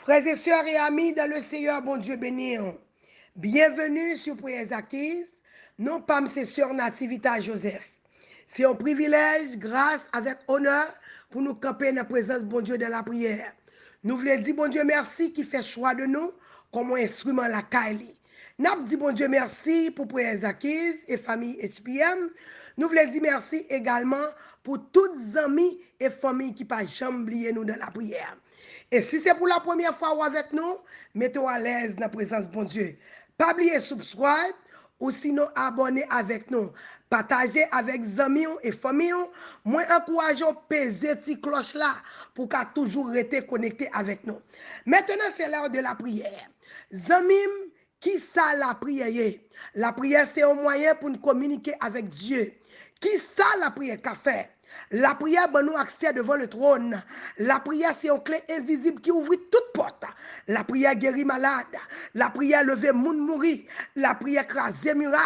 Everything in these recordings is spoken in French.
Frères et sœurs et amis dans le Seigneur, bon Dieu béni. Bienvenue sur Prières Acquises, non pas mes sœurs Nativita Joseph. C'est un privilège, grâce, avec honneur, pour nous camper dans la présence de bon Dieu dans la prière. Nous voulons dire, bon Dieu, merci qui fait choix de nous comme un instrument la Kaili. Nous dit, bon Dieu, merci pour Prières Acquises et famille HPM. Nous voulons dire merci également pour toutes les amis et familles qui ne jamais oublier nous dans la prière. Et si c'est pour la première fois ou avec nous, mettez-vous à l'aise dans la présence de bon Dieu. Pas oublier subscribe ou sinon abonner avec nous. Partagez avec amis et familles. Moi, encourageons peser cette cloche là pour qu'à toujours rester connecté avec nous. Maintenant, c'est l'heure de la prière. Zamim, qui ça la prière? La prière, c'est un moyen pour nous communiquer avec Dieu. Qui ça la prière qu'a fait? La prière, ben nous accès devant le trône. La prière, c'est une clé invisible qui ouvre toute porte. La prière guérit malade. La prière lever moun mourir. La prière craser muraille.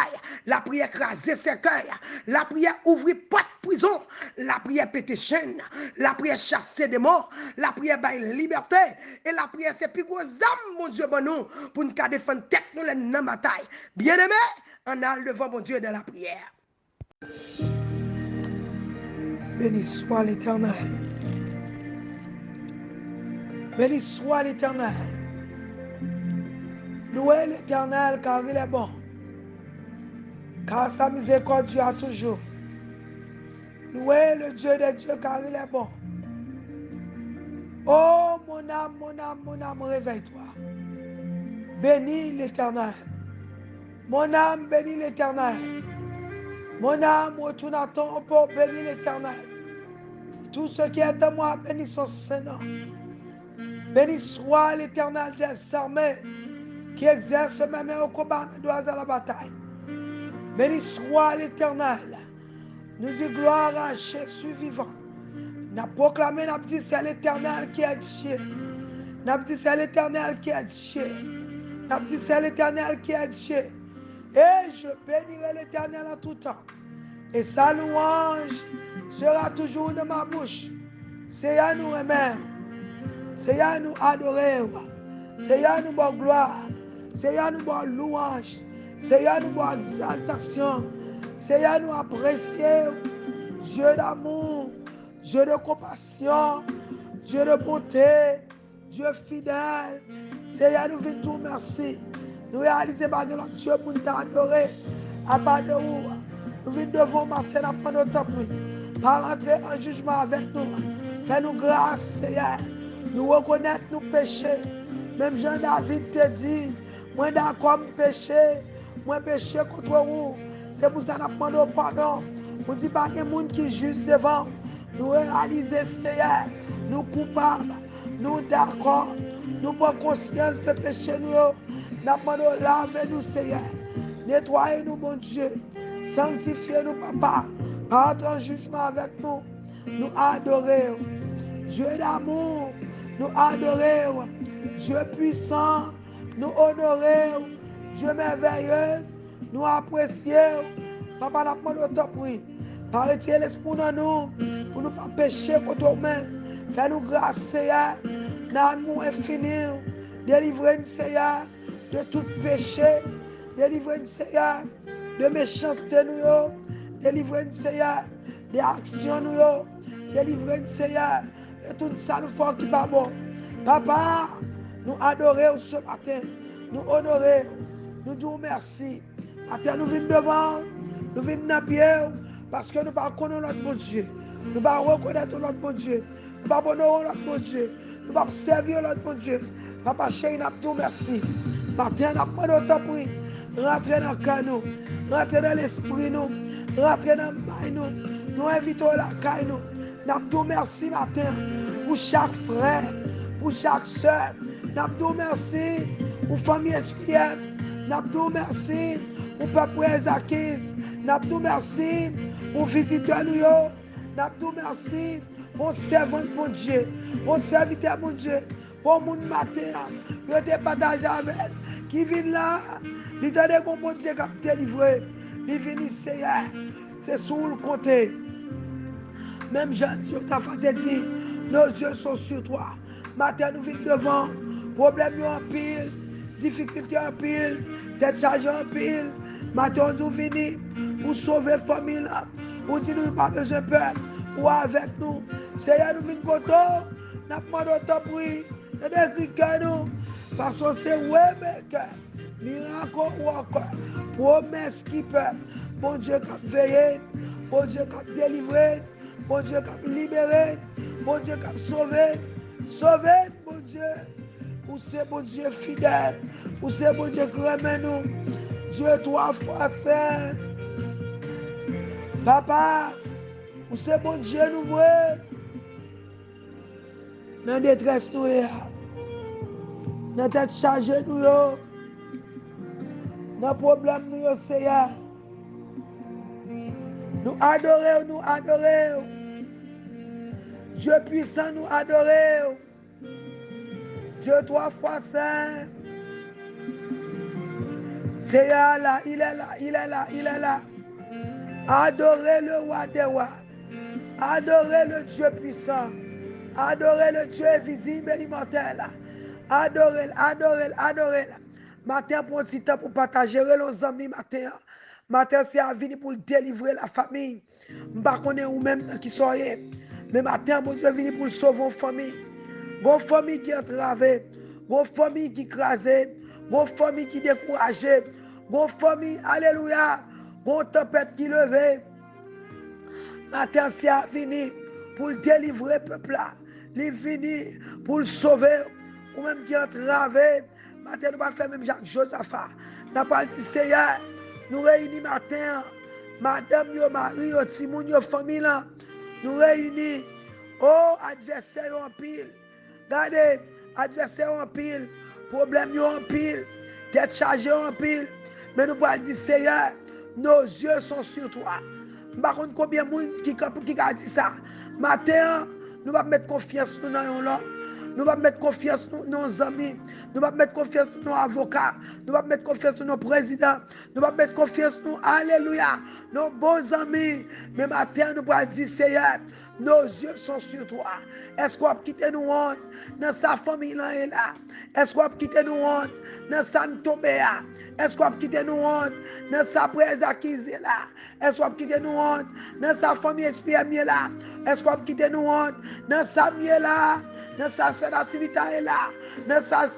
La prière craser cercueil. La prière ouvrir porte prison. La prière péter chaîne. La prière chasser des morts. La prière bailler liberté. Et la prière, c'est plus gros âme, mon Dieu, ben nous, pour nous défendre tête nous dans la bataille. Bien aimé, on a devant mon Dieu dans la prière. Béni soit l'Éternel. Béni soit l'Éternel. Louez l'Éternel car il est bon. Car sa miséricorde dure toujours. Louez le Dieu des dieux car il est bon. Oh mon âme, mon âme, mon âme, réveille-toi. Bénis l'Éternel. Mon âme, bénis l'Éternel. Mon âme, retourne à ton repos, bénis l'Éternel. Tout ce qui est en moi, bénis son Seigneur. Béni soit l'Éternel des armées qui exerce mes mains au combat, mes doigts à la bataille. Béni soit l'Éternel. Nous disons gloire à Jésus vivant. Nous proclamons, nous disons c'est l'Éternel qui est Dieu. Nous disons c'est l'Éternel qui est Dieu. Nous disons c'est l'Éternel qui est Dieu. Et je bénirai l'Éternel en tout temps. Et sa louange sera toujours dans ma bouche. C'est à nous aimer. C'est à nous adorer. C'est à nous bonne gloire. C'est à nous bonne louange. C'est à nous bonne exaltation. C'est à nous apprécier. Dieu d'amour, Dieu de compassion, Dieu de bonté, Dieu fidèle. C'est à nous venir tout merci. Nous réaliser par notre Dieu pour nous adorer. À part de où nous venons devant matin à prendre notre temps. Pas rentrer en jugement avec nous. Fais-nous grâce, Seigneur. Nous reconnaître nos péchés. Même Jean-David te dit, moi d'accord me péché, moi péché contre vous. C'est pour ça que nous demandons pardon. Nous disons pas qu'il y a des gens qui jugent devant. Nous réalisons, Seigneur, nous coupables, nous d'accord, nous prenons conscience de péché nous. Nous demandons laver-nous, Seigneur. Nettoyez-nous, mon Dieu. Sanctifiez-nous, Papa. Pas entrer en jugement avec nous. Nous adorons. Dieu d'amour, nous adorons. Dieu puissant, nous honorons. Dieu merveilleux, nous apprécions. Papa, nous prenons notre prix. Par retirer l'esprit dans nous, pour ne pas pécher contre nous-mêmes. Fais-nous grâce, Seigneur, dans nous infini. Délivrez-nous, Seigneur, de tout péché. Délivrez-nous, Seigneur, de méchanceté, nous. Délivrez-nous, Seigneur, des actions, nous. Délivrez-nous, Seigneur, de tout ça, nous faisons qui pas bon. Papa, nous adorons ce matin. Nous honorons. Nous disons merci. Matin, nous venons devant. Nous venons dans pied. Parce que nous ne connaissons pas notre bon Dieu. Nous ne reconnaître notre bon Dieu. Nous ne honorer notre bon Dieu. Nous ne servir notre bon Dieu. Papa chéri, nous te merci. Matin, nous prenons notre temps pour rentrer dans le cœur, nous. Rentrer dans l'esprit, nous. Rentrer dans le bain, nous. Nous invitons la caille, nous. Nous te merci matin pour chaque frère, pour chaque soeur. Nous te merci pour la famille HPM. Nous te merci pour le peuple Acquises. Nous te merci pour visiter nous. Nous te merci pour servant mon Dieu, pour serviteur mon Dieu, pour mon matin, que tu partages avec elle, qui vient là, il t'a dit que mon Dieu qui t'a délivré, il vient ici, c'est sous le côté. Même Jean, ça fait te dire, nos yeux sont sur toi. Matin, nous venons devant problème yo en pile, difficulté en pile, tête chargée en pile. Matin nous vini pour sauver la famille là. Pour dire nous pas besoin de peur. Ou avec nous. Seigneur nous venons côté. Nous demandons autant pour et d'écrire nous. Parce que c'est ouais mais miracle ou encore. Promesse qui peut. Bon Dieu qui a veillé. Bon Dieu qui a délivré. Bon Dieu qui a libéré. Bon Dieu qui a sauvé. Sauvé, bon Dieu. Ou c'est bon Dieu fidèle. Ou c'est bon Dieu qui remet nous. Dieu 3 fois saint. Papa, ou c'est bon Dieu nous voit. Dans la détresse nous est. Dans la tête chargée nous est. Dans le problème nous est, Seigneur. Nous adorons, nous adorons. Dieu puissant, nous adorons. Dieu 3 fois saint. Seigneur là, il est là, il est là, il est là. Adorez le roi des rois. Adorez le Dieu puissant. Adorez le Dieu invisible et immortel. Adorez, adorez, adorez. Matin, pour un petit temps pour partager les amis matin. Matin, c'est à venir pour délivrer la famille. Je ne sais pas où même qui soyez. Mais matin, mon Dieu est venu pour sauver une famille. Une famille qui est entravée. Une famille qui est écrasée. Une famille qui est découragée. Une famille, alléluia. Une tempête qui est levée. Matin, c'est à venir pour délivrer le peuple là. Il est venu pour le sauver. Ou même qui est entravé. Matin, nous allons faire même Jacques Josaphat. Nous allons dire, Seigneur, nous réunissons matin. Madame, yo, Marie, yo, Timoun, yo, famille là. Nous réunissons. Oh, adversaire en pile. Regardez, adversaire en pile. Problème en pile. Tête chargée en pile. Mais nous allons dire, Seigneur, nos yeux sont sur toi. Je ne sais pas combien de monde qui a dit ça. Matin, nous allons mettre confiance dans l'homme. Nous allons mettre confiance dans nos amis. Nous allons mettre confiance dans nos avocats. Nous allons mettre confiance dans nos présidents. Nous allons mettre confiance dans, alléluia, nos bons amis. Mais matin, nous allons dire, Seigneur, nos yeux sont sur toi. Est-ce qu'on va quitter nous honte dans sa famille là et là? Est-ce qu'on va quitter nous honte dans sa tombée là? Est-ce qu'on va quitter nous honte dans sa presse acquise là? Est-ce qu'on va quitter nous honte dans sa famille exprimée là? Est-ce qu'on va quitter nous honte dans sa mieux là? Dans sa activité là? Dans sa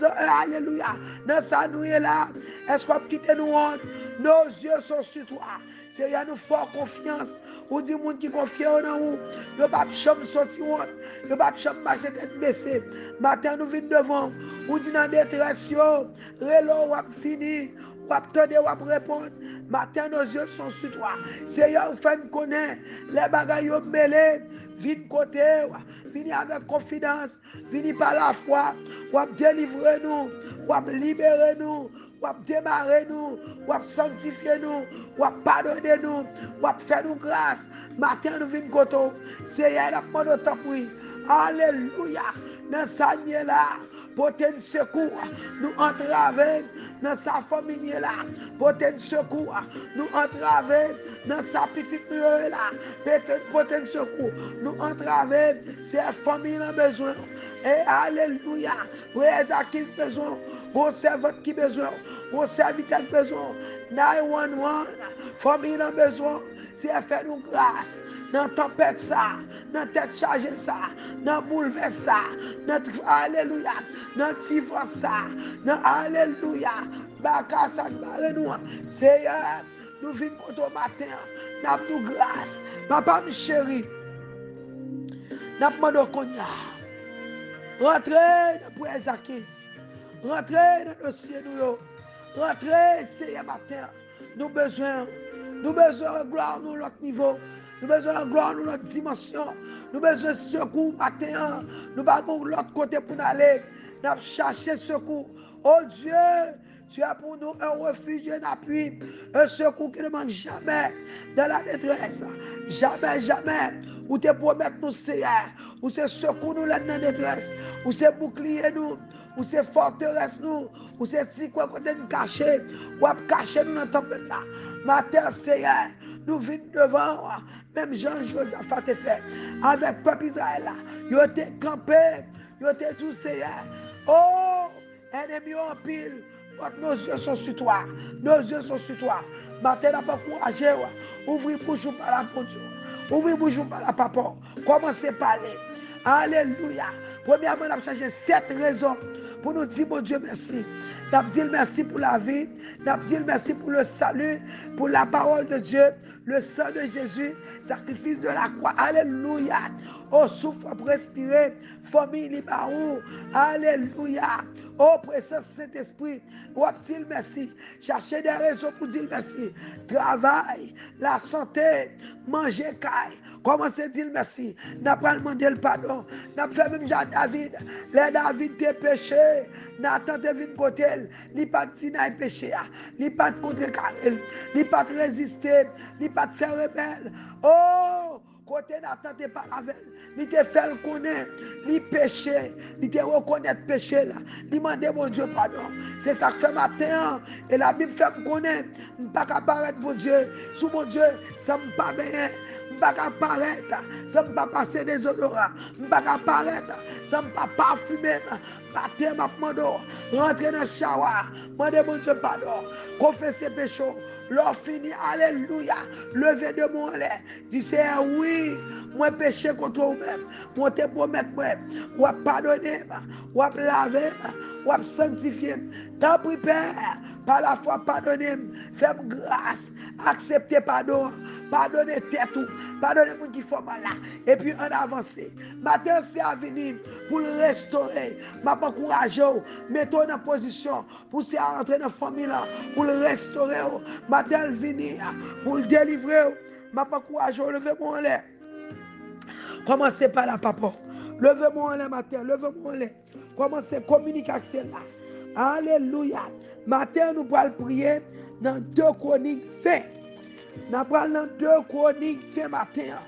alléluia, dans sa nuit là? Est-ce qu'on va quitter nous honte? Nos yeux sont sur toi. Seigneur, nous fort confiance. Ou dit moun qui confie en nous, le pas chambre sorti honte, le pas chambre marcher tête baissée. Matin nous venons devant, ou dit dans détresse yo, relo ou fini, ou attendre ou répondre. Matin nos yeux sont sur toi. Seigneur, fait nous connaître les bagailles yo mêlés, vine côté, vini avec confidence, vini par la foi, ou délivrer nous, ou libérer nous. Ou démarrer nous, ou sanctifier nous, ou pardonner nous, ou faire nous grâce. Matin nous venons koto. Seigneur, nous demandons ta prière. Alléluia. Dans sa nier là, pour te secours, nous entraver dans sa famille là, pour te secours, nous entraver dans sa petite nuée là, pour te secours, nous entraver sa famille a besoin. Et alléluia. Frères qui ont besoin, vos servants qui ont besoin, vos serviteurs qui ont besoin, 911, famille a besoin, c'est faire nous grâce. Dans tempête ça, dans tête chargée ça, dans bouleverse ça, dans alléluia, dans divorce ça, dans alléluia, baka ça nous. Seigneur, nous venons au matin, nous nous grâce. Papa, mon chéri, nous demandons qu'on y a. Rentrez dans les acquises, rentrez dans le dossier nous, rentrez, Seigneur, matin. Nous besoin de gloire dans l'autre niveau. Nous avons besoin de gloire dans notre dimension. Nous avons besoin de secours matin. Nous avons l'autre côté pour nous aller. Nous avons cherché secours. Oh Dieu, tu as pour nous un refuge et un appui. Un secours qui ne manque jamais dans la détresse. Jamais, jamais. Ou te promettre nous, Seigneur. Ou c'est secours nous dans la détresse. Ou c'est bouclier nous. Ou c'est forteresse nous. Ou c'est petit quoi côté nous cacher. Ou à cacher nous dans la tempête là. Matin, Seigneur. Nous venons devant, même Jean-Josaphat te fait, avec le peuple Israël, ils ont été campés, ils ont été tous Seigneur. Oh, Ennemi en pile. Nos yeux sont sur toi. Nos yeux sont sur toi. Matin, n'a pas encouragé. Ouvrez bouche par la bon Dieu. Ouvrez bouche par la papa. Commencez à parler. Alléluia. Premièrement, on a cherché 7 raisons pour nous dire, mon Dieu, merci. Nous avons dit merci pour la vie. Nous avons dit merci pour le salut, pour la parole de Dieu, le sang de Jésus, sacrifice de la croix. Alléluia. Oh, souffle pour respirer. Famille Libarou. Alléluia. Oh, présence Saint-Esprit. Oh, dit merci. Cherchez des raisons pour dire merci. Travail, la santé, manger, caille. Commencez à dire merci. N'a pas demandé le pardon. N'a fait même Jean David. Les David t'es péché. Nathan te venu côté. Ni pas de n'a péché. Ni pas de contrecarrer. Ni pas de résister. Ni pas de faire rebelle. Oh! Côté Nathan te pas avec. Ni te fait le connaître. Ni péché. Ni te reconnaître péché là. Ni demander mon Dieu pardon. C'est ça que fait matin. Et la Bible fait me connaître. Je ne peux pas apparaître mon Dieu. Sous mon Dieu, ça ne me pas bien. Je ne peux pas apparaître. Ça ne me pas passer des odorats. Je ne peux pas apparaître. Ça ne me pas parfumer. Matin, ma demande. Rentrer dans le shower. Demander mon Dieu pardon. Confesser péché. L'or fini, alléluia. Levé de mon lait. Dis oui, moi péché contre vous-même. Moi te promettre, moi pardonner, moi laver, moi sanctifier. T'as pris Père, par la foi pardonner, fais grâce, accepter pardon, pardonner tête tout, pardonner les gens qui font mal là. Et puis en avancer. Matin, c'est à venir pour le restaurer. Ma pas encourager, mettons en position pour se rentrer dans la famille là, pour le restaurer. Matin, venir pour le délivrer. Ma pas encourager, levez-moi en l'air. Commencez par la papa. Levez-moi en l'air matin, levez-moi en l'air. Commencez à communiquer avec celle-là. Alléluia. Matin, nous allons prier dans 2 Chroniques 20. Nous allons dans 2 Chroniques 20 matin.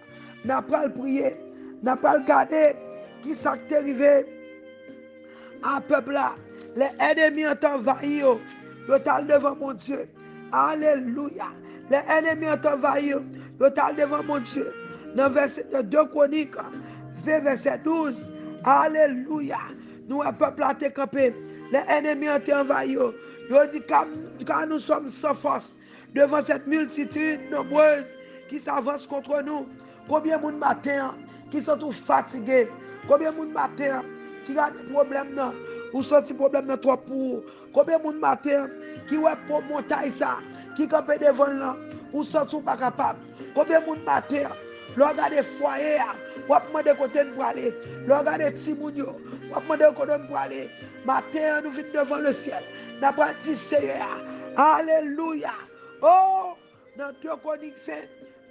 Nous allons prier. Nous allons regarder qui s'est arrivé à peuple là. Les ennemis ont envahi. Ils sont devant mon Dieu. Alléluia. Les ennemis ont envahi. Ils sont devant mon Dieu. Dans verset 2 Chroniques, verset 12. Alléluia. Nous, le peuple a été campé. Les ennemis ont été envahis. Ils dit car nous sommes sans force devant cette multitude nombreuse qui s'avance contre nous. Combien de monde matin qui sont tous fatigués? Combien de monde matin qui a des problèmes là? Ou senti problème dans trop pour? Combien de monde matin qui ouais pour montagne ça? Qui campent devant là? Ou senti pas capable? Combien de monde matin? Regardez foyer, ou demander côté pour aller. Regardez Timounio, ou demander côté pour aller. Matin, nous venons devant le ciel. Nous avons dit Seigneur. Alléluia. Oh, dans 2 Chroniques 20,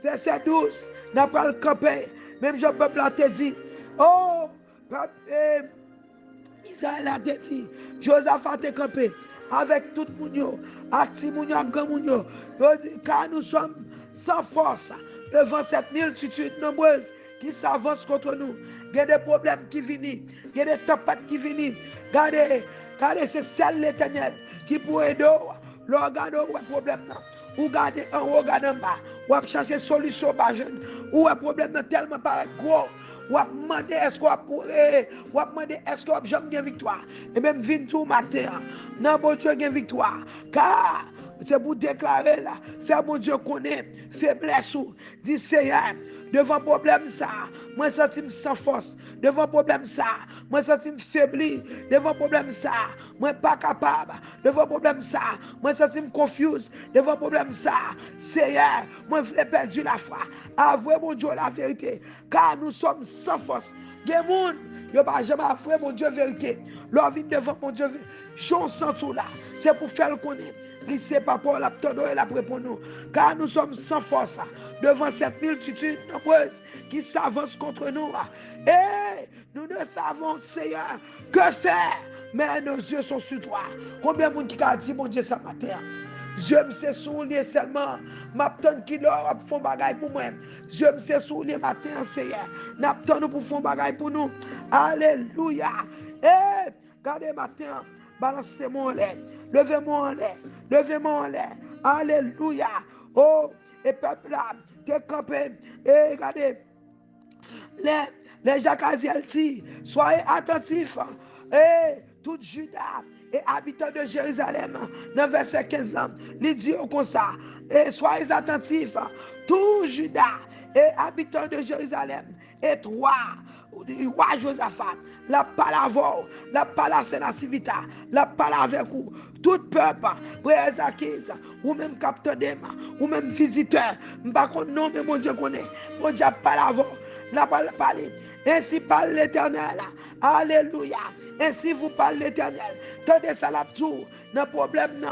verset 12, nous avons le camper. Même Jean peuple a te dit. Oh, Israël a te dit. Joseph a te campé. Avec tout le monde, avec Timounio, avec grand monde. Car nous sommes sans force devant cette multitude nombreuse qui s'avance contre nous. Il y a des problèmes qui viennent, il y a des tempêtes qui viennent. Regardez, c'est celle l'éternel qui pourrait aider. Regardez le problème. Ou regardez en haut, regardez en bas. Ou chercher solution par jeune. Ou le problème tellement paraît gros. Ou demander est-ce qu'on pourrait, ou demander est-ce qu'on jamais une victoire. Et même vin tout matin, non bon Dieu une victoire. Car c'est pour déclarer là, faire mon Dieu connaît faiblesse ou dit Seigneur, devant problème ça, moi senti sans force, devant problème ça, moi senti faibli, devant problème ça, moi pas capable, devant problème ça, moi senti confus, devant problème ça, Seigneur, moi voulais perdre la foi. Avouez mon Dieu la vérité, car nous sommes sans force. Des gens yo pas jamais avoué mon Dieu vérité. Leur vie devant mon Dieu, j'en sens tout là. C'est pour faire le connaître. Lycée papa la ptodo et la pour nous. Car nous sommes sans force devant cette multitude nombreuse qui s'avance contre nous. Et nous ne savons, Seigneur, que faire. Mais nos yeux sont sur toi. Combien de monde qui a dit mon Dieu ça matin? Je me sais souligner seulement. M'attends qui leur font bagaille pour moi. Je me sais souligner matin, Seigneur. N'attends nous pour faire bagaille pour nous. Alléluia. Et regardez matin. Balancez-moi en l'air. Levez-moi en l'air. Levez-moi en l'air. Alléluia. Oh, et peuple là, t'es campé. Et regardez. Les Jacques dit, soyez attentifs. Et tout Judas et habitants de Jérusalem, dans verset 15, il dit comme ça, et soyez attentifs, tout Juda et habitants de Jérusalem, et roi Josaphat, la parole, la parole sénativita, la parole avec vous, tout peuple, frères Zakis, ou même capteur d'Ema, ou même visiteur, pas qu'on nom, mais mon Dieu connaît, mon Dieu parole, la parole, ainsi parle l'Éternel, alléluia, ainsi vous parle l'Éternel, tendez ça là tout, non problème non,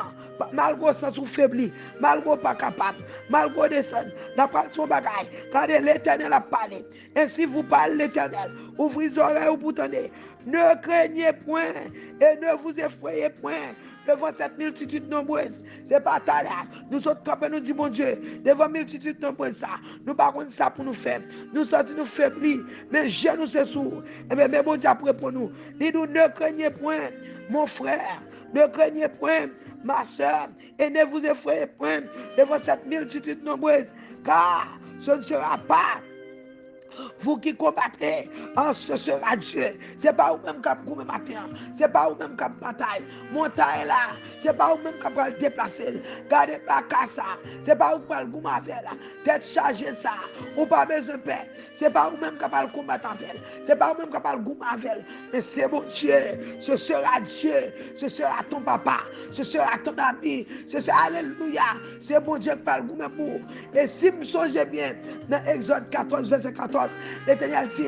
malgré sans ou faibli, malgré pas capable, malgré descendre, la parole son bagaille, quand l'Éternel a parlé, ainsi vous parle l'Éternel, ouvrez les oreilles ou vous tendez, ne craignez point et ne vous effrayez point devant cette multitude nombreuse. C'est pas ta là. Nous autres campés nous dit, mon Dieu, devant multitude nombreuse, ça, nous pas ça pour nous faire. Nous sortis nous faiblis, mais je nous c'est sourd. Et bien, mais bon Dieu après pour nous. Dis-nous, ne craignez point, mon frère, ne craignez point, ma soeur, et ne vous effrayez point devant cette multitude nombreuse, car ce ne sera pas vous qui combattrez, ce sera Dieu. C'est pas vous-même qui avez matin. C'est pas vous-même qui avez bataille. Montagne là. C'est pas vous-même qui avez déplacer. Gardez pas ça. C'est pas vous qui avez le avec. Tête chargée ça. Ou pas besoin de paix. C'est pas vous-même qui avez combattre avec. C'est pas vous-même qui avez le avec. Mais c'est mon Dieu. Ce sera Dieu. Ce sera ton papa. Ce sera ton ami. Ce sera alléluia. C'est mon Dieu qui parle pour vous. Et si vous songez bien, dans Exode 14, verset 14, l'Éternel dit,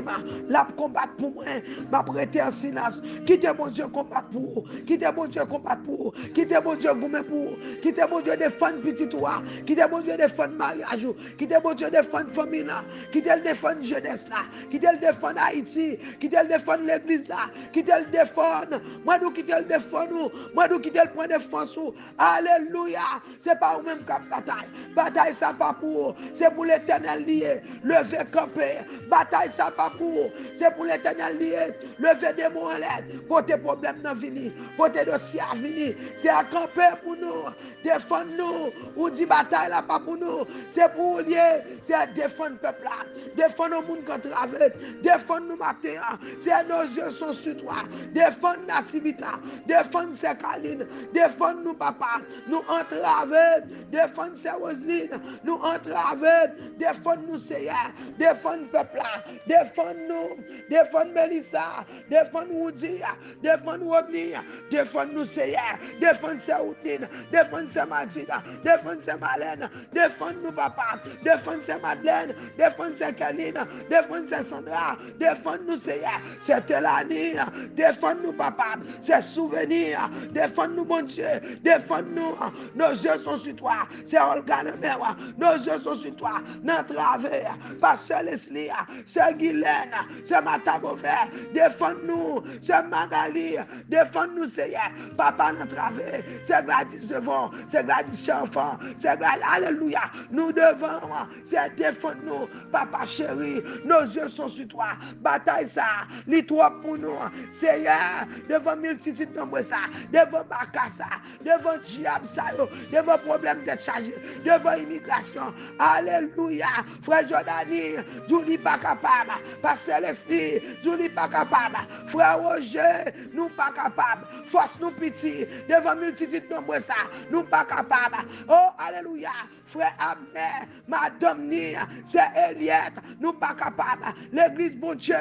la combattre pour moi, m'a prêté en silence. Quittez mon Dieu combattre pour vous. Quittez mon Dieu combattre pour vous. Quittez mon Dieu goumer pour vous. Quittez mon Dieu défendre petit toi. Quittez mon Dieu défendre mariage. Quittez mon Dieu défendre famille là. Quittez le défendre jeunesse là. Quittez le défendre Haïti. Quittez le défendre l'église là. Quittez le défendre. Moi nous quittez le défendre. Moi nous quittez le point de défense. Alléluia. C'est pas vous même qui bataille. Bataille ça pas pour. C'est pour l'Éternel lié. Levez camper. Bataille ça pas pour. C'est pour l'Éternel lié. Levez des mots en l'aide. Pour tes problèmes dans venir. Pour tes dossiers à venir. C'est à camper pour nous. Défendre nous. Ou dit bataille là pas pour nous. C'est pour lier. C'est à défendre le peuple là. Défendre le monde qui travaille. Défendre nous matin. C'est nos yeux sont sur toi. Défendre l'activité. Défendre ces câlines. Défendre nous papa. Nous entraver. Défendre ces Roseline. Nous entraver. Défendre nous Seigneur. Défendre le peuple là. Défendre nous. Défendre Mélissa. Défendre Woody. Défendre Rodney. Défendre nous Seigneur. Défendre ces Woodine. Défendre ces Mathilda. Défendre ces Malène. Défendre nous papa. Défendre ces Madeleine. Défendre ces Kaline. Défendre ces Sandra. Défendre nous Seigneur. C'est Telani. Défendre nous papa. C'est souvenirs. Défendre nous mon Dieu. Défendre nous. Nos yeux sont sur toi. C'est Olga le mère. Nos yeux sont sur toi. Notre travers. Pasteur Leslie. C'est Guylaine. C'est Matamové. Défendre-nous. C'est Magali. Défendre-nous, Seigneur. Papa, notre travers. C'est Gladys devant. C'est Gladys enfant. C'est Gladys. Alléluia. Nous devons. C'est défendre-nous. Papa chéri. Nos yeux sont sur toi. Bataille ça. Lis-toi pour nous. Seigneur. Devant multitude nombreuses ça. Devant Bakassa. Devant diable ça. Devant problème d'être chargé. Devant immigration. Alléluia. Frère Jordani. Nous pas capable. Pasteur Leslie. Nous pas capable. Frère Roger. Nous pas capable. Force nous petit. Devant multitude nombreuse ça. Nous pas capable. Oh, alléluia. Frère Abner. Madame Ni. C'est Eliette. Nous pas capable. L'église bon Dieu.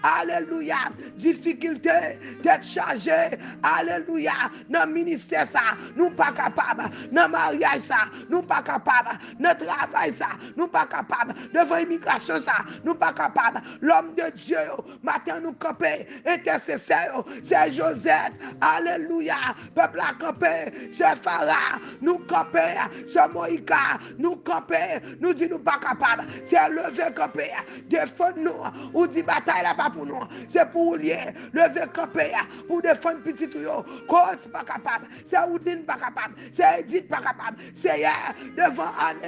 Alléluia. Difficulté. D'être chargé. Alléluia. Dans le ministère ça. Nous pas capable. Dans le mariage ça. Nous pas capable. Dans le travail ça. Nous pas capable. Devant l'immigration ça. Nous pas capable. L'homme de Dieu. Matin nous camper. Intercesseur. C'est Josette. Alléluia. Peuple à camper. C'est Farah. Nous camper. C'est Moïka. Nous camper. Nous dit nous pas capable. C'est lever camper. Défendre nous. Ou dit bataille là pas pour nous. C'est pour lier. Lever camper. Pour défendre petit tout. Côte pas capable. C'est Oudine pas capable. C'est Edith pas capable. C'est hier. Devant Anne.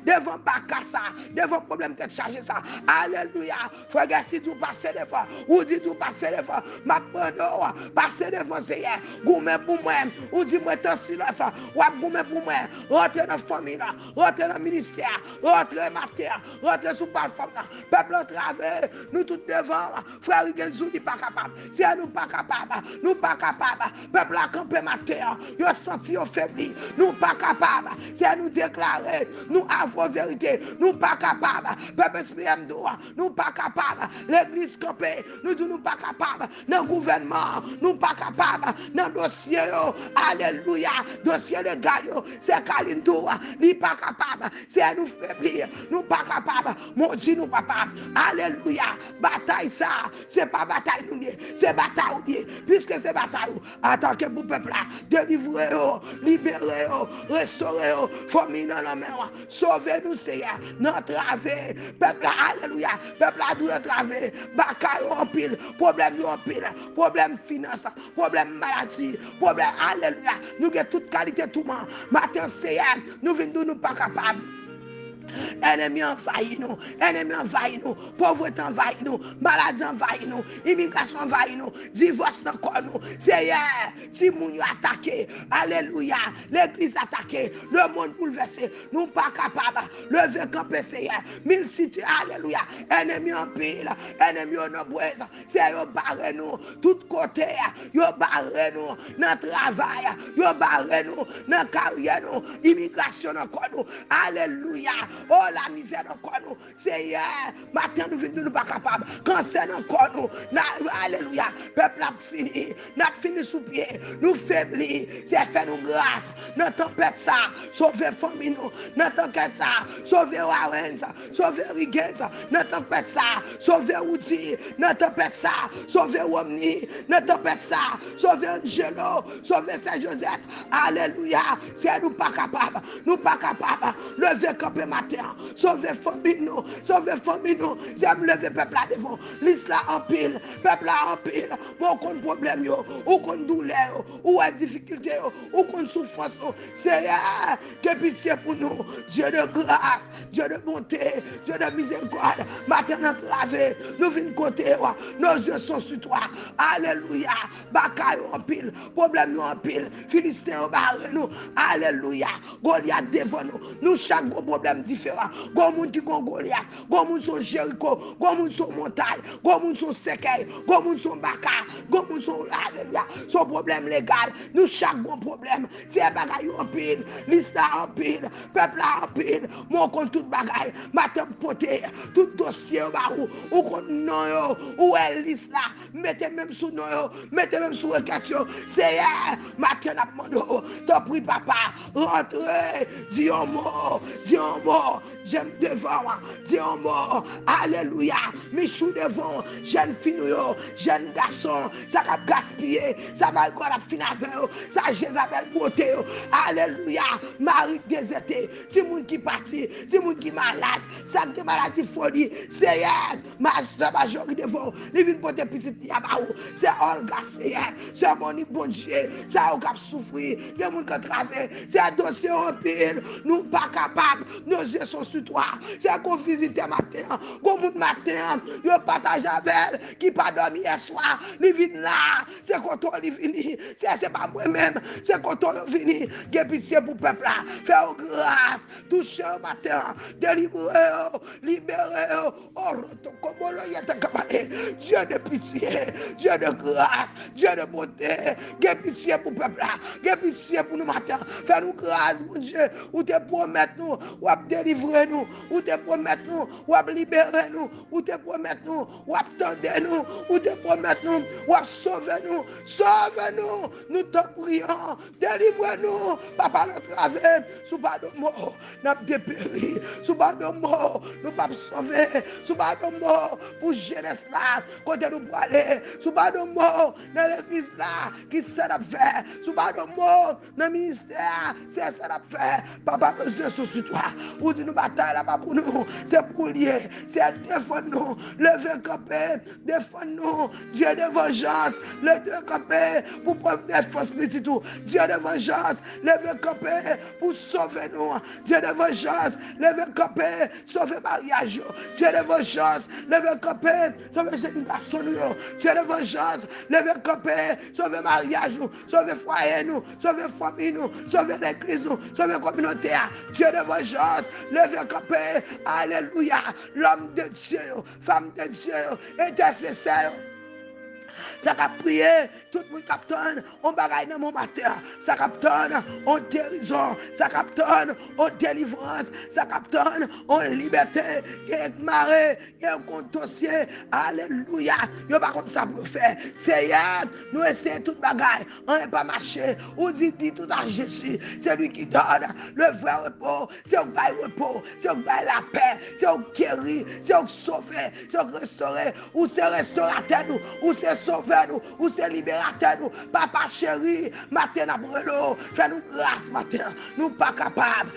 Devant Bakassa. Devant problème tête chargé ça. Alléluia. Frère, si tu passes devant, ou dit tu passes devant, ma prendre, passer devant Seigneur. Goumé pour moi, ou dit moi ton silence, ou goumé pour moi, rentrer dans la famille, rentrer dans le ministère, rentrer ma terre, rentrer sous la femme, peuple en travail, nous tous devant, frère, il n'est pas capable. Si nous pas capable, nous pas capable, peuple a campé ma terre, il a senti affaibli, nous pas capable. Si nous déclarer, nous avons vérité, nous pas capable, peuple SPM, nous pas capable, l'église campée, nous disons nous pas capable, dans le gouvernement, nous pas capable, dans le dossier, alléluia, dossier légal, c'est Kalindoua, nous pas capable, c'est nous faiblir, nous pas capable, mon Dieu, nous pas capable, alléluia, bataille ça, c'est pas bataille nous, c'est bataille, puisque c'est bataille, attaquez pour peuple là, délivrez, libérez, restaurez, famille dans la main, sauvez-nous, Seigneur, notre travail, peuple là, alléluia, peuple là doit travailler, bataille en pile, problème en pile, problème finance, problème maladie, problème, alléluia, nous avons toute qualité, tout le monde, matin, Seigneur, nous venons nous pas capables. Ennemi envahit nous, ennemi envahit nous, pauvreté envahit nous, maladie envahit nous, immigration envahit nous, divorce encore nous. Seigneur, si nous attaqué, alléluia, l'église attaquée, le monde bouleversé, nous pas capables, lever camper Seigneur, multitude, alléluia, ennemi en pile, ennemi en nombreuses, c'est yo barré nous, tout côté, yo barré nous, dans le travail, yo barré nous, dans la carrière nous, immigration encore nous, alléluia. Oh, la misère encore nous. Seigneur, matin nous venons nous pas capables. Cancer encore nous. Alléluia. Peuple a fini. N'a fini sous pied. Nous faiblis. C'est fait nous grâce. Dans tempête ça. Sauver famille nous. Dans tempête ça. Sauver Warren. Sauver Riggins. Dans tempête ça. Sauver Woody. Dans tempête ça. Sauver Romney. Dans tempête ça. Sauver Angelo. Sauver Saint-Joseph. Alléluia. C'est nous pas capables. Nous pas capables. Lever camper matin, sauver famille nous, c'est me lever peuple là devant, l'islam en pile, peuple là en pile, mon compte problème yo, ou compte douleur, ou à difficulté, ou compte souffrance, Seigneur, que pitié pour nous, Dieu de grâce, Dieu de bonté, Dieu de miséricorde, matin entravé, nous venons côté, nos yeux sont sur toi, alléluia, bakaille en pile, problème en pile, Philistins au barré nous, alléluia, Goliath devant nous chaque problème différent. Gon moun qui gon Goliath, gon moun son Jéricho, gon moun son montagne, gon moun son séquelle, gon moun son baka, gon moun son alléluia, son problème légal. Nous chaque bon problème, c'est bagaille en pile, l'histoire en pile, peuple en pile, mon compte tout bagaille, matin poté, tout dossier barou, ou compte non yo, ou est l'histoire, mettez même sous non yo, mettez même sous requête yo. C'est matin n'a demandé, t'as pris papa, rentrez, dis un mot, j'aime devant, dis un mot, alléluia, Michou devant, jeune fille, jeune garçon, ça va gaspiller, ça va encore la fin avec eux, ça Jézabel beauté, alléluia, Marie déserté, si moun qui parti, si moun qui malade, ça de maladie folie, c'est ma majorité devant, les villes pour des petites yabaou, c'est Olga, c'est mon bon Dieu, ça a souffrir, des moun qui travaillent, c'est un dossier en pile, nous pas capables, nos yeux sont sur toi, c'est qu'on visite matin, qu'on monte matin, yo partage avec elle, qui pas dormi hier soir, les vides là, c'est quand on est venu, c'est pas moi-même, c'est quand on est venu, qui pitié pour le peuple là, faire grâce, toucher au matin, délivrer, libérer, Dieu de pitié, Dieu de grâce, Dieu de beauté, qui pitié pour le peuple là, qui pitié pour nous matin, faire nous grâce, mon Dieu, ou te promettre nous, ou délivrer nous, ou te promettre nous, ou libérer nous, ou te promettre nous, ou tendre nous, ou te promettre nous, ou sauver nous, nous te prions, délivre-nous, papa notre travail, sous pas de mort, nous avons dépéri, sous pas de mort, nous pas sauver, sous pas de mort, pour jeunesse là, côté nous pour aller, sous pas de mort, dans l'église là, qui s'est à faire, sous pas de mort, dans le ministère, c'est ça à faire, papa, nos yeux sont sur toi, Ou dit nous bataille là pas pour nous. C'est pour lier. C'est défendre nous. Lever camper. Défendre nous. Dieu de vengeance. Lever camper pour prendre défense petit tout. Dieu de vengeance. Lever camper pour sauver nous. Dieu de vengeance. Lever camper. Sauver mariage. Dieu de vengeance. Lever camper. Sauver génération nous. Dieu de vengeance. Lever camper. Sauver mariage nous. Sauver foyer nous. Sauver famille nous. Sauver l'église nous. Sauver communauté. Dieu de vengeance. Lever camper. Alléluia. L'homme de Dieu. Femme de Dieu. Intercesseur. Ça a prié, tout le monde captonne, on bagaille dans mon matin, ça captonne, on guérison, ça captonne, on délivrance, ça captonne, on liberté, il y a un marée, il y a un compte dossier, alléluia, il n'y a pas comme ça pour faire, Seigneur, nous essayons tout bagaille, on n'est pas marché, on dit tout à Jésus, c'est lui qui donne le vrai repos, c'est un bail repos, c'est un bail la paix, c'est un guéri, c'est un sauver, c'est un restaurer, ou c'est restaurateur, ou c'est sauver nous, ou c'est libérateur nous, papa chéri, matin après l'eau, fais-nous grâce matin, nous pas capables,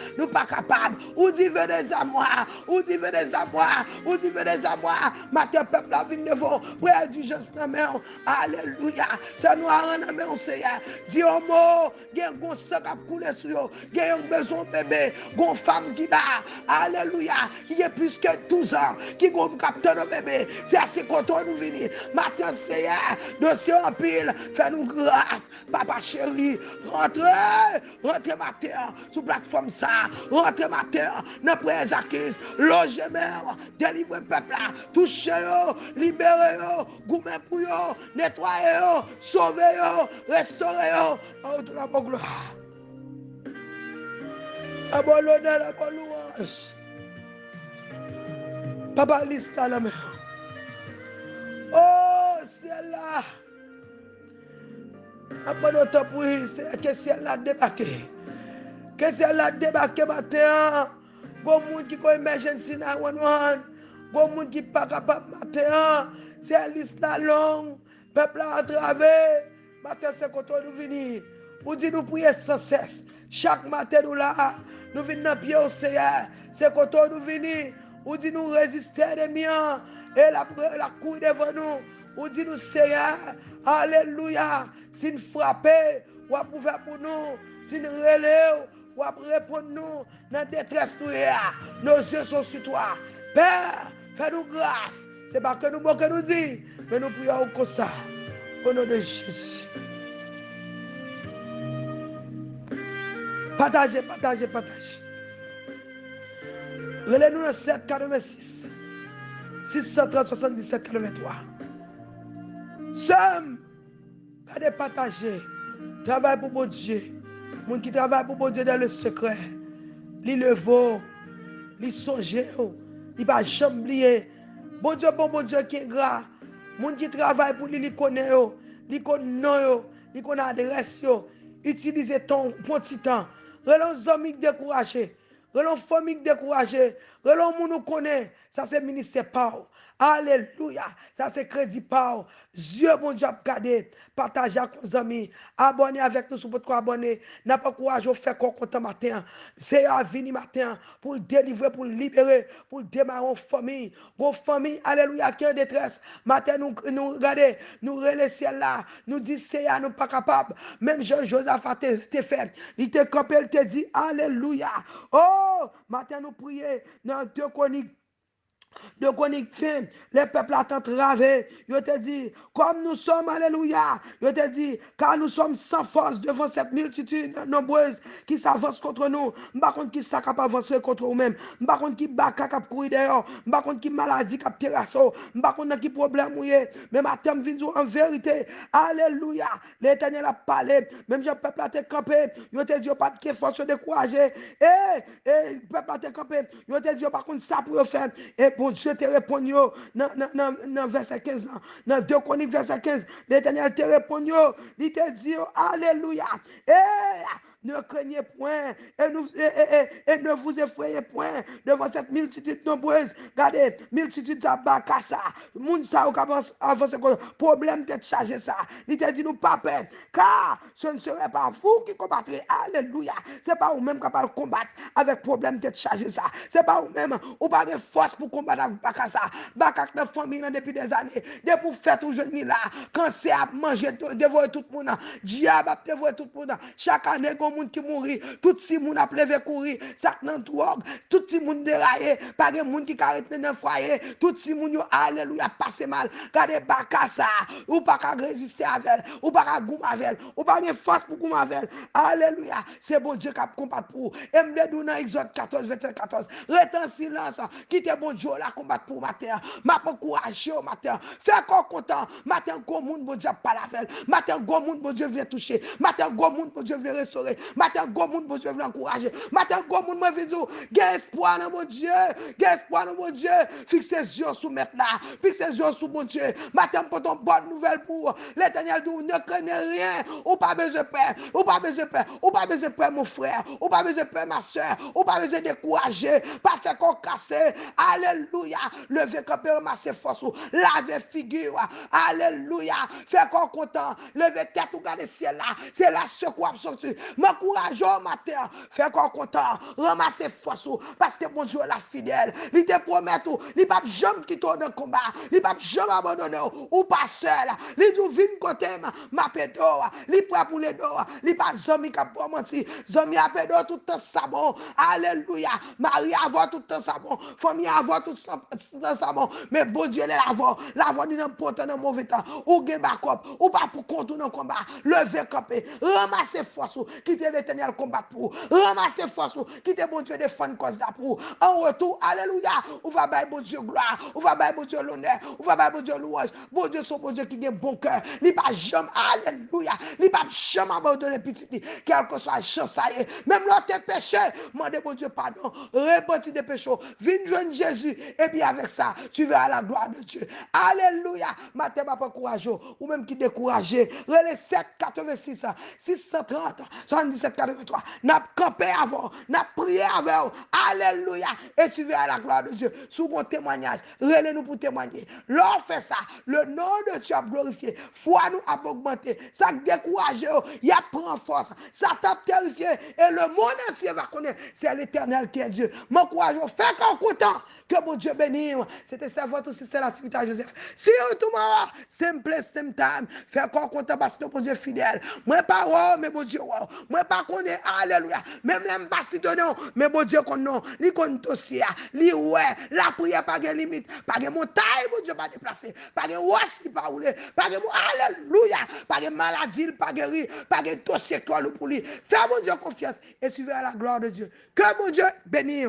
ou dit venez à moi, ou dit venez à moi, ou dit venez à moi, matin peuple a venu devant, pour indulgence dans main, alléluia, ça nous a rendu main, Seigneur, dis au mot, il y a un sang qui a coulé sur eux, il y a un besoin bébé, une femme qui là, alléluia, qui est plus que 12 ans, qui est un capteur de bébé, c'est assez content de nous venir, matin Seigneur, dossier en pile, fais-nous grâce, papa chéri, rentrez matin, sous plateforme ça, rentrez matin, dans presse acquise, logez mère, délivrez peuple là, touchez-yo, libérez-yo, goumez pour yo, nettoyez-yo, sauvez-yo, restaurez-yo, oh de la bonne gloire. La bonne honneur, la bonne louange. Papa liste à la main. Oh, c'est là. Après notre temps pour c'est que c'est là débarqué. Que c'est là débarqué matin. Bon monde qui a emergency 911. Bon monde qui pas capable matin. C'est liste là long. Peuple a entravé. Matin c'est quand nous venir. Pour dire nous prier sans cesse. Chaque matin nous là. Nous venons dans pied au Seigneur. C'est quand nous venir. Ou dit nous résister les miens. Et la couille devant nous. Ou dit nous Seigneur. Alléluia. Si nous frappons, ou à pouvoir pour nous. Si nous relèvons, ou à répondre nous. Dans la détresse nous. Nos yeux sont sur toi. Père, fais-nous grâce. Ce n'est pas que nous bon que nous disons. Mais nous prions comme ça. Au nom de Jésus. Partagez. Relais-nous dans 786 630 77 83. Somme, pas de partager. Travail pour bon Dieu. Moun qui travaille pour bon Dieu dans le secret. Li levo, li songe, li pas jamais oublier. Bon Dieu qui est gras. Moun qui travaille pour li connaît yo, li connaît nom yo, li connaît adresse yo. Utilisez ton petit temps. Relons amis découragés. Relons famille découragée. Relons moun nous connaît. Ça c'est ministère Pau. Alléluia. Ça c'est crédit Pau. Dieu bon Dieu garder. Partagez avec nos amis. Abonnez avec nous sur votre abonner. N'a pas courage au faire quoi content matin. C'est à venir matin pour délivrer, pour libérer, pour démarrer une famille. Une famille, alléluia, qui est en détresse. Matin nous regardez, nous relaissons là. Nous disons c'est à nous pas capable. Même Jean-Joseph a te fait. Il te campé, il te dit alléluia. Oh, matin nous prions dans 2 Chroniques. De connecter, les peuples attendent ravé. Je te dis, comme nous sommes, alléluia. Je te dis, car nous sommes sans force devant cette multitude nombreuse qui s'avance contre nous. Par contre, qui s'est capable d'avancer contre nous-mêmes. Par contre, qui bat capable courir dehors. Par contre, qui maladie cap terrasso. Par contre, qui problème mouillé. Mais matin, vient en vérité. Alléluia. L'Éternel a parlé. Même le peuple a été campé. Je te dis, pas de force de décourager. Et le peuple a été campé. Je te dis, par contre, ça pour faire. Et bon Dieu te répond dans verset 15, dans 2 Chroniques verset 15, l'Éternel te répond, il te dit, alléluia, Ne craignez point et ne vous effrayez point devant cette multitude nombreuse. Regardez, multitude ça bakassa. Moun sa ou avance problème tête chargé ça. Il te dit nous pas peur. Car ce ne serait pas vous qui combattrez. Alléluia. C'est pas vous-même qui va combattre avec problème tête chargé ça. C'est pas vous-même ou pas de force pour combattre avec bakassa. Bakak dans famille depuis des années. Depuis pour faire tout jeune là. Quand c'est à manger, dévorer tout le monde. Diable a dévorer tout le monde. Chaque année, il y a des gens qui mourent. Tout le monde a levé courir. Ça dans drogue. Tout le monde déraillé. Pas de gens qui arrêtent dans le foyer. Tout le monde, alléluia, passe mal. Regardez, bakassa. Ou pas qu'à résister avec elle. Ou pas qu'à goumer avec elle. Ou pas de force pour goumer avec elle. Alléluia. C'est bon Dieu qui a combattu pour vous. Et me dit dans Exode 14, verset 14. Reste en silence. Quittez bon Dieu la combattre pour ma terre. M'a pas encouragé au matin. Fais encore content. Matin, gros monde, bon Dieu, pas la veille. Matin, gros monde, bon Dieu, vient toucher. Matin, gros monde, bon Dieu, vient restaurer. Matin, gros monde, bon Dieu, vient encourager. Matin, gros monde, moi, vient dire, gain espoir dans mon Dieu. Gain espoir dans mon Dieu. Fixe ses yeux sur maintenant. Fixe ses yeux sur mon Dieu. Matin, pour ton bonne nouvelle pour l'éternel dit, ne craignez rien. Ou pas besoin de peur. Ou pas besoin de peur. Ou pas besoin de peur, mon frère. Ou pas besoin de peur, ma soeur. Ou pas besoin de décourager. Pas faire qu'on casse. Alléluia. Levez camper, ramasser force. Lavez figure. Alléluia. Fais qu'on content. Levez tête ou garder ciel là. C'est là ce qu'on a sorti. M'encourage au matin. Fais qu'on content. Ramasser force. Parce que mon Dieu est la fidèle. Il te promet tout. Il ne va jamais quitter dans le combat. Il ne va jamais abandonner. Ou pas seul. Il dit, viens côté ma pédo. Il prend pour les dos. Il pas zombie qui a pas menti. Zombie a pédo tout le temps sabon. Alléluia. Marie a voir tout le temps sabon. Famille a voir tout le temps sabon. Mais bon Dieu, elle est là-bas. Là-bas, il n'importe dans mauvais temps. Ou gain backup. Ou pas pour contre dans le combat. Levez camper. Ramassez force. Quittez l'éternel combat pour. Ramassez force. Quittez bon Dieu défendre cause là pour. En retour, alléluia. On va bailler bon Dieu gloire. On va bailler bon Dieu l'honneur. On va bailler bon Dieu louange. Bon Dieu, son bon Dieu qui a bon cœur. Il pas jamais, alléluia. Il pas jamais abandonner petit. Quel que soit chance ça y est. Même l'autre péché. Demandez bon Dieu pardon. Repentir des péchés. Viens joindre Jésus. Et puis avec ça, tu verras la gloire de Dieu. Alléluia. Matin, pas courageux. Ou même qui découragé. Relais 7, 86, 630, 77, 83. N'a campé avant. N'a prié avant. Alléluia. Et tu verras la gloire de Dieu. Sous mon témoignage. Relais nous pour témoigner. L'on fait ça. Le nom de Dieu a glorifié. Foi nous a augmenté. Ça découragé. Il a pris force. Ça t'a terrifié. Et le monde entier va connaître. C'est l'Éternel qui est Dieu. Mon courage. Fais qu'on content. Que mon Dieu bénisse. C'était ça votre aussi, c'est l'activité à Joseph. See you tomorrow. Same place, same time. Fais qu'on content parce que mon Dieu est fidèle. Moi pas wow, mais mon Dieu wow. Moi pas connaît. Alléluia. Même l'ambassadeur non. Mais mon Dieu qu'on non. Li qu'on dossier. Li ouais. La prière pas de limite. Pas de montagne, mon Dieu pas déplacé. Pas de roche qui pas rouler. Pas de alléluia. Pas de maladie, pas guéri. Pas de dossier pour lui. Fais mon Dieu confiance. Et tu verras la gloire de Dieu. Que mon Dieu bénisse.